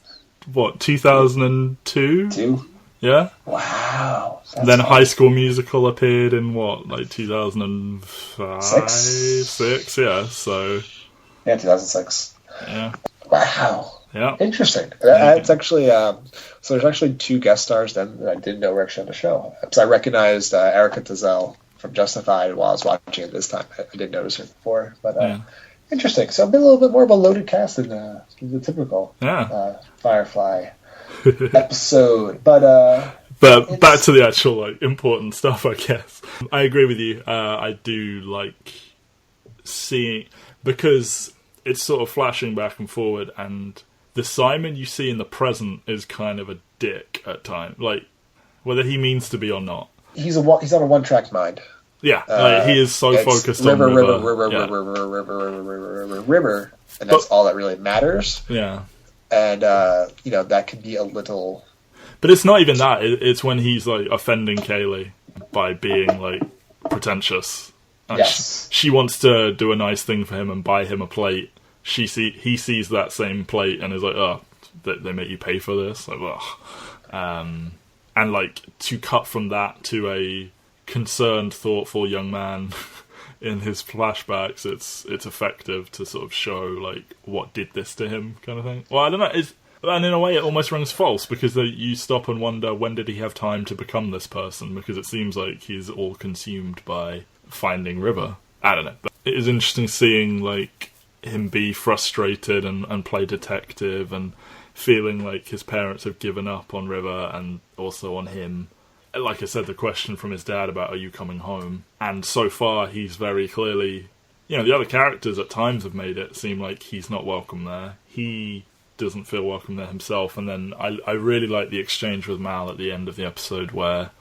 B: 2002?
A: 2?
B: Yeah.
A: Wow.
B: Then High School Musical appeared in 2005? 6? Yeah, so...
A: Yeah, 2006.
B: Yeah.
A: Wow.
B: Yeah.
A: Interesting. It's actually so there's actually 2 guest stars then that I didn't know were actually on the show. Because I recognized Erica Tazell from Justified while I was watching it this time. I didn't notice her before, but interesting. So a little bit more of a loaded cast than the typical Firefly episode. But
B: back to the actual like important stuff, I guess. I agree with you. I do like seeing, because it's sort of flashing back and forward, and the Simon you see in the present is kind of a dick at times, like whether he means to be or not.
A: He's on a one-track mind.
B: Yeah, he is so focused on
A: river, and that's all that really matters.
B: Yeah,
A: and that can be a little.
B: But it's not even that. It's when he's like offending Kaylee by being like pretentious.
A: Yes,
B: she wants to do a nice thing for him and buy him a plate. He sees that same plate and is like, "Oh, they make you pay for this." Like, and like to cut from that to a concerned, thoughtful young man in his flashbacks, it's effective to sort of show like what did this to him, kind of thing. Well, I don't know. And in a way, it almost rings false because you stop and wonder, when did he have time to become this person? Because it seems like he's all consumed by finding River. I don't know. But it is interesting seeing like him be frustrated and play detective and feeling like his parents have given up on River and also on him. Like I said, the question from his dad about, are you coming home? And so far, he's very clearly... the other characters at times have made it seem like he's not welcome there. He doesn't feel welcome there himself. And then I really like the exchange with Mal at the end of the episode where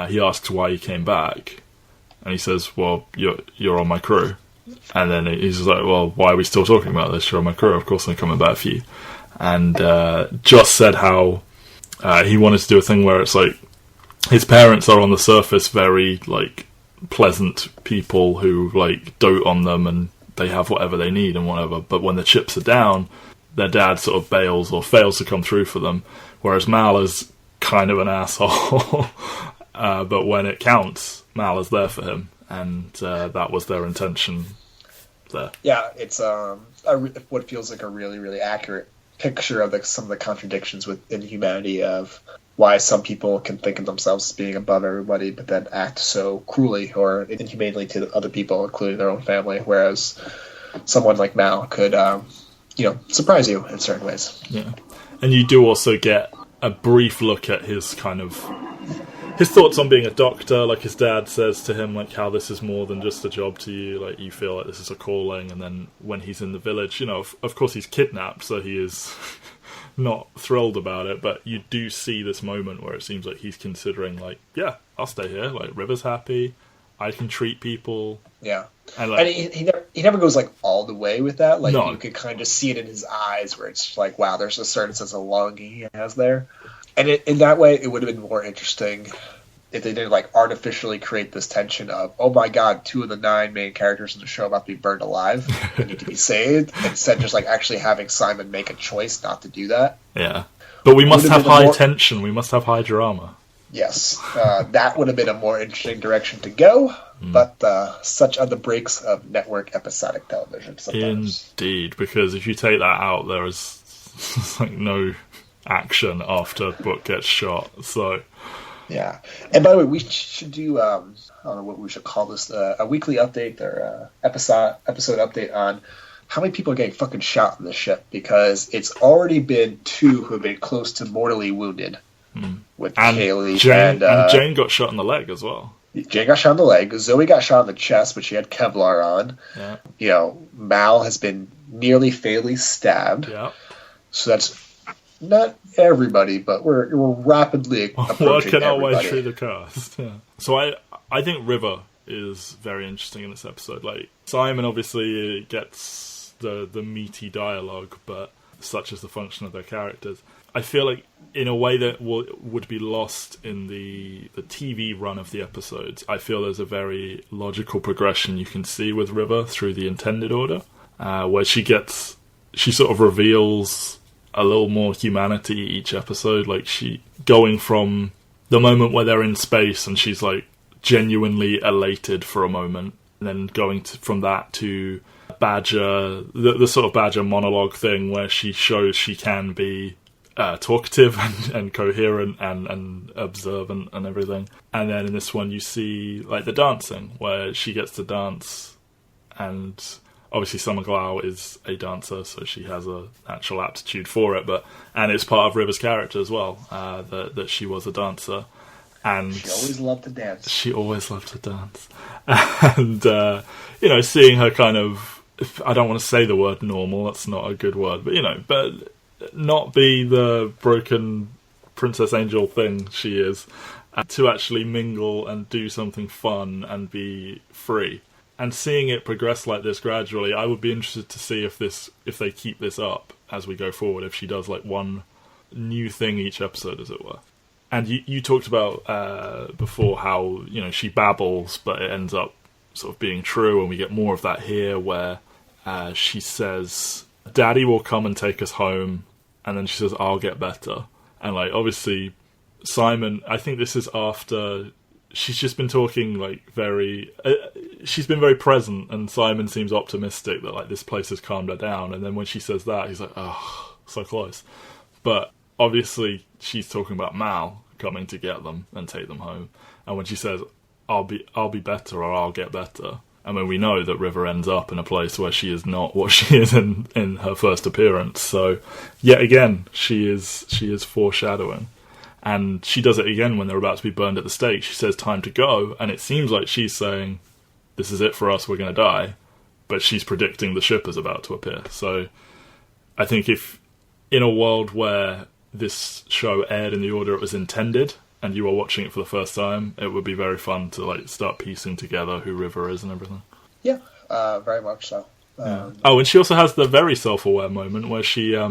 B: he asks why he came back. And he says, well, you're on my crew. And then he's like, well, why are we still talking about this? You're on my crew. Of course I'm coming back for you. And Joss said how he wanted to do a thing where it's like, his parents are on the surface very, like, pleasant people who, like, dote on them and they have whatever they need and whatever. But when the chips are down, their dad sort of bails or fails to come through for them. Whereas Mal is kind of an asshole. But when it counts, Mal is there for him. And that was their intention there.
A: Yeah, it's what feels like a really, really accurate picture of some of the contradictions within humanity of why some people can think of themselves as being above everybody, but then act so cruelly or inhumanely to other people, including their own family, whereas someone like Mal could, surprise you in certain ways.
B: Yeah. And you do also get a brief look at his kind of... his thoughts on being a doctor, like his dad says to him, like how this is more than just a job to you, like you feel like this is a calling, and then when he's in the village, of course he's kidnapped, so he is... not thrilled about it, but you do see this moment where it seems like he's considering, like, yeah, I'll stay here. Like, River's happy. I can treat people.
A: Yeah.
B: And
A: he never goes, like, all the way with that. Like,
B: no.
A: You could kind of see it in his eyes where it's like, wow, there's a certain sense of longing he has there. And in that way, it would have been more interesting if they didn't, like, artificially create this tension of, oh my god, 2 of the 9 main characters in the show are about to be burned alive. They need to be saved. Instead, just, like, actually having Simon make a choice not to do that.
B: Yeah. But we must have high tension. We must have high drama.
A: Yes. That would have been a more interesting direction to go. But such are the breaks of network episodic television sometimes.
B: Indeed. Because if you take that out, there is, like, no action after Book gets shot. So...
A: yeah. And by the way, we should do, I don't know what we should call this, a weekly update or episode update on how many people are getting fucking shot in this ship, because it's already been 2 who have been close to mortally wounded with Kaylee.
B: And Jane got shot in the leg as well.
A: Jane got shot in the leg. Zoe got shot in the chest, but she had Kevlar on.
B: Yeah.
A: Mal has been nearly fatally stabbed.
B: Yeah.
A: So that's... not everybody, but we're rapidly approaching
B: working our
A: everybody.
B: way through the cast. Yeah. So I think River is very interesting in this episode. Like, Simon obviously gets the meaty dialogue, but such is the function of their characters. I feel like in a way that would be lost in the TV run of the episodes, I feel there's a very logical progression you can see with River through the intended order, where she sort of reveals a little more humanity each episode, like she going from the moment where they're in space and she's like genuinely elated for a moment, and then going from that to Badger, the sort of Badger monologue thing where she shows she can be talkative and coherent and observant and everything. And then in this one you see like the dancing where she gets to dance, and obviously Summer Glau is a dancer, so she has a natural aptitude for it, and it's part of River's character as well, that she was a dancer. And
A: she always loved to dance.
B: She always loved to dance. And, seeing her kind of, I don't want to say the word normal, that's not a good word, but not be the broken Princess Angel thing she is, to actually mingle and do something fun and be free. And seeing it progress like this gradually, I would be interested to see if they keep this up as we go forward, if she does like one new thing each episode, as it were. And you talked about before how, she babbles, but it ends up sort of being true, and we get more of that here where she says, Daddy will come and take us home, and then she says, I'll get better. And like, obviously, Simon, I think this is after she's just been talking like she's been very present, and Simon seems optimistic that like this place has calmed her down, and then when she says that, he's like, oh, so close. But obviously she's talking about Mal coming to get them and take them home, and when she says I'll be better, or I'll get better, I mean, we know that River ends up in a place where she is not what she is in her first appearance, so yet again she is foreshadowing. And she does it again when they're about to be burned at the stake. She says, time to go. And it seems like she's saying, this is it for us, we're going to die. But she's predicting the ship is about to appear. So I think if in a world where this show aired in the order it was intended, and you were watching it for the first time, it would be very fun to like start piecing together who River is and everything.
A: Yeah, very much so.
B: Oh, and she also has the very self-aware moment where she, I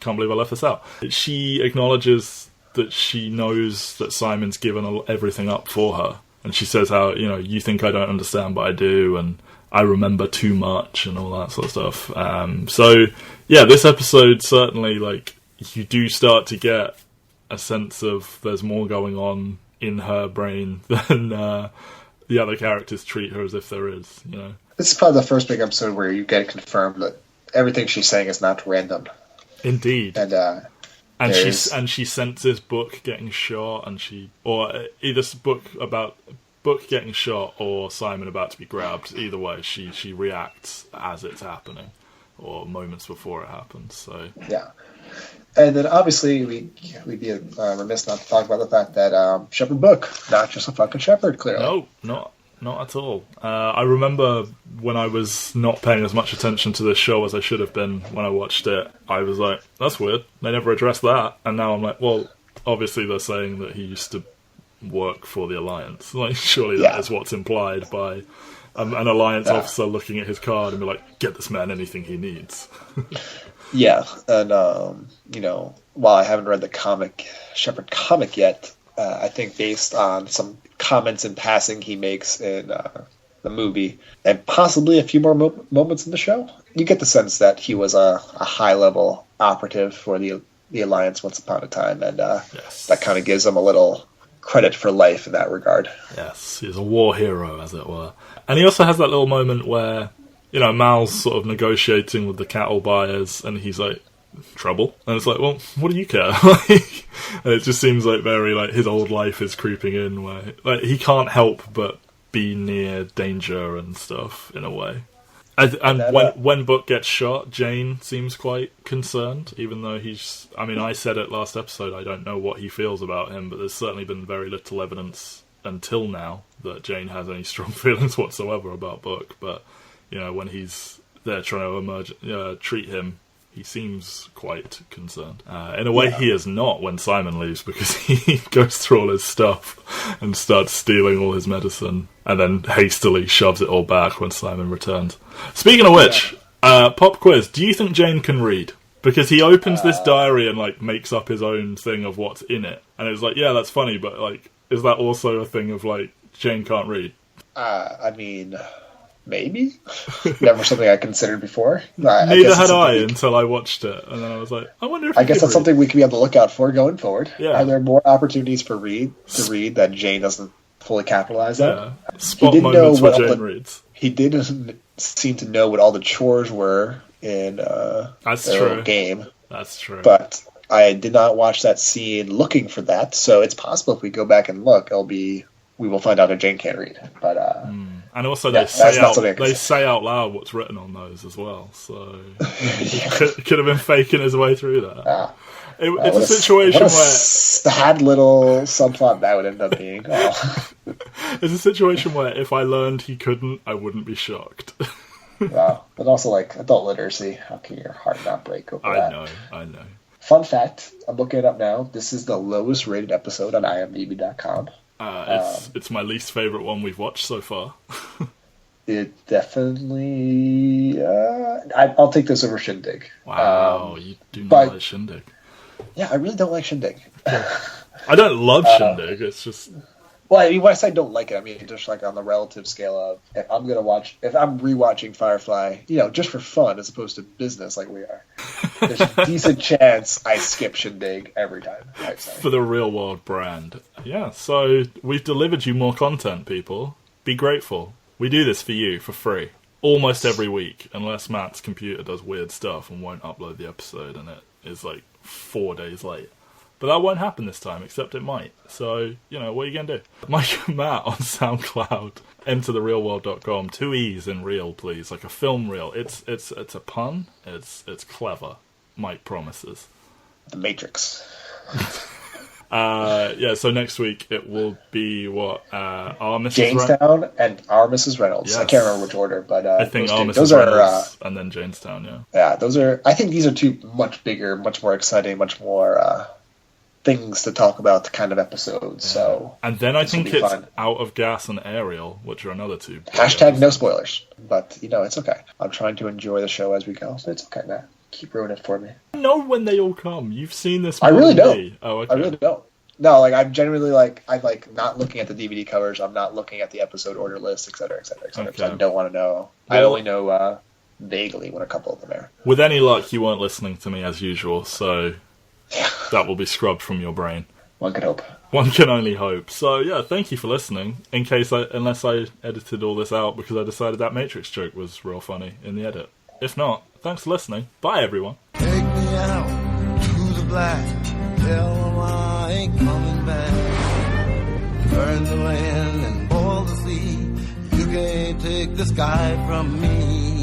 B: can't believe I left this out. She acknowledges that she knows that Simon's given everything up for her. And she says how, you think I don't understand, but I do, and I remember too much, and all that sort of stuff. So, yeah, this episode certainly, like, you do start to get a sense of there's more going on in her brain than the other characters treat her as if there is,
A: This is probably the first big episode where you get confirmed that everything she's saying is not random.
B: Indeed.
A: And
B: she senses Book getting shot, or either Book getting shot or Simon about to be grabbed. Either way, she reacts as it's happening, or moments before it happens. So
A: yeah, and then obviously we'd be remiss not to talk about the fact that Shepherd Book, not just a fucking shepherd, clearly.
B: No, not at all. I remember when I was not paying as much attention to this show as I should have been when I watched it, I was like, that's weird. They never addressed that. And now I'm like, well, obviously they're saying that he used to work for the Alliance. Like, surely that is what's implied by an Alliance officer looking at his card and be like, get this man anything he needs.
A: Yeah, and, while I haven't read the Shepherd comic yet, I think based on some comments in passing he makes in the movie, and possibly a few more moments in the show, you get the sense that he was a high-level operative for the Alliance once upon a time, and that kind of gives him a little credit for life in that regard.
B: Yes, he's a war hero, as it were. And he also has that little moment where, Mal's sort of negotiating with the cattle buyers, and he's like, trouble? And it's like, well, what do you care? And it just seems like very, like, his old life is creeping in, where, like, he can't help but be near danger and stuff, in a way. And when Book gets shot, Jane seems quite concerned, even though I said it last episode, I don't know what he feels about him, but there's certainly been very little evidence until now that Jane has any strong feelings whatsoever about Book. But, when he's there trying to treat him, he seems quite concerned. In a way, he is not when Simon leaves, because he goes through all his stuff and starts stealing all his medicine, and then hastily shoves it all back when Simon returns. Speaking of which, pop quiz, do you think Jane can read? Because he opens this diary and, like, makes up his own thing of what's in it. And it's like, yeah, that's funny, but, like, is that also a thing of, like, Jane can't read?
A: Maybe. Never something I considered before.
B: Neither had I until I watched it, and then I was like, I wonder if
A: I guess that's something we can be on the lookout for going forward.
B: Yeah.
A: Are there more opportunities for Reed to read that Jane doesn't fully capitalize on?
B: Spot moments where Jane reads.
A: He didn't seem to know what all the chores were in
B: That's
A: their
B: true.
A: little game.
B: That's true.
A: But I did not watch that scene looking for that, so it's possible if we go back and look, we will find out that Jane can't read. But
B: and also
A: yeah,
B: they say out loud what's written on those as well. So he could have been faking his way through that. It's a situation where
A: sad little subplot that would end up being. Oh.
B: It's a situation where if I learned he couldn't, I wouldn't be shocked.
A: Wow. But also, like, adult literacy. How can your heart not break over that?
B: I know.
A: Fun fact, I'm looking it up now. This is the lowest rated episode on IMDb.com.
B: It's my least favourite one we've watched so far.
A: It definitely... I'll take this over Shindig.
B: Wow, you do not like Shindig.
A: Yeah, I really don't like Shindig.
B: I don't love Shindig, it's just...
A: Well, I mean, when I say don't like it, I mean just like on the relative scale of if I'm rewatching Firefly, just for fun as opposed to business like we are, there's a decent chance I skip Shindig every time.
B: For the real world brand. Yeah, so we've delivered you more content, people. Be grateful. We do this for you for free. Almost every week, unless Matt's computer does weird stuff and won't upload the episode and it is like 4 days late. But that won't happen this time, except it might. So, what are you going to do? Mike and Matt on SoundCloud. entertherealworld.com. 2 E's in real, please. Like a film reel. It's a pun. It's clever. Mike promises.
A: The Matrix.
B: So next week it will be Our Mrs.
A: Jamestown and Our Mrs. Reynolds.
B: Yes.
A: I can't remember which order, but
B: I think Our Mrs. Reynolds and then Jamestown, yeah.
A: Yeah, those are... I think these are two much bigger, much more exciting, much more... things to talk about kind of episodes. So,
B: and then I think it's fun. Out of Gas and Ariel, which are another two.
A: # no spoilers, but it's okay. I'm trying to enjoy the show as we go, so it's okay, Matt. Keep ruining it for me.
B: I know when they all come. You've seen this.
A: I really don't.
B: Oh, okay.
A: I really don't. No, like I'm genuinely I'm not looking at the DVD covers. I'm not looking at the episode order list, etc., etc., etc. Because I don't want to know. Well, I only know vaguely when a couple of them are.
B: With any luck, you weren't listening to me as usual, so. That will be scrubbed from your brain.
A: One can hope.
B: One can only hope. So, yeah, thank you for listening. Unless I edited all this out because I decided that Matrix joke was real funny in the edit. If not, thanks for listening. Bye, everyone.
C: Take me out to the black. Tell them I ain't coming back. Burn the land and boil the sea. You can't take the sky from me.